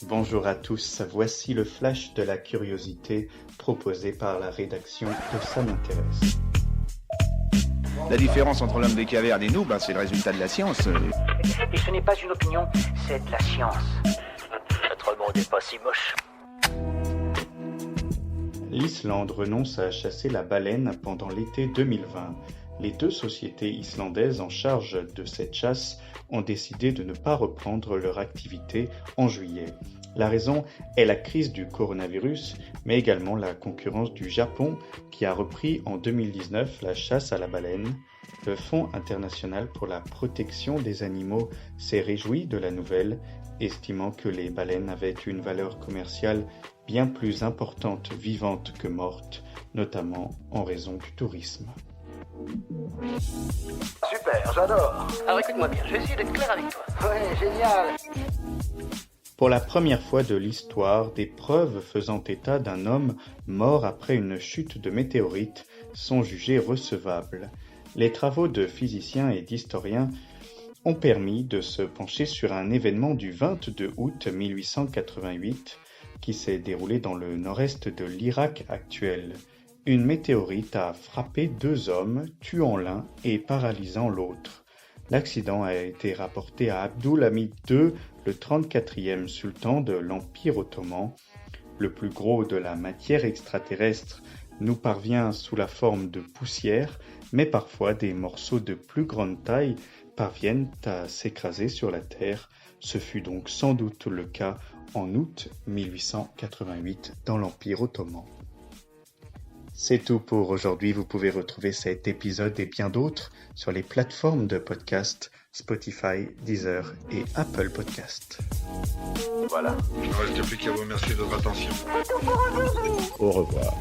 Bonjour à tous, voici le flash de la curiosité proposé par la rédaction de Ça m'intéresse. La différence entre l'homme des cavernes et nous, c'est le résultat de la science. Et ce n'est pas une opinion, c'est de la science. Notre monde n'est pas si moche. L'Islande renonce à chasser la baleine pendant l'été 2020. Les deux sociétés islandaises en charge de cette chasse ont décidé de ne pas reprendre leur activité en juillet. La raison est la crise du coronavirus, mais également la concurrence du Japon qui a repris en 2019 la chasse à la baleine. Le Fonds international pour la protection des animaux s'est réjoui de la nouvelle, estimant que les baleines avaient une valeur commerciale bien plus importante vivante que morte, notamment en raison du tourisme. Super, j'adore. Alors écoute-moi bien, je vais essayer d'être clair avec toi. Ouais, génial. Pour la première fois de l'histoire, des preuves faisant état d'un homme mort après une chute de météorite sont jugées recevables. Les travaux de physiciens et d'historiens ont permis de se pencher sur un événement du 22 août 1888 qui s'est déroulé dans le nord-est de l'Irak actuel. Une météorite a frappé deux hommes, tuant l'un et paralysant l'autre. L'accident a été rapporté à Abdulhamid II, le 34e sultan de l'Empire ottoman. Le plus gros de la matière extraterrestre nous parvient sous la forme de poussière, mais parfois des morceaux de plus grande taille parviennent à s'écraser sur la Terre. Ce fut donc sans doute le cas en août 1888 dans l'Empire ottoman. C'est tout pour aujourd'hui. Vous pouvez retrouver cet épisode et bien d'autres sur les plateformes de podcast Spotify, Deezer et Apple Podcast. Voilà. Il ne reste plus qu'à vous remercier de votre attention. Au revoir.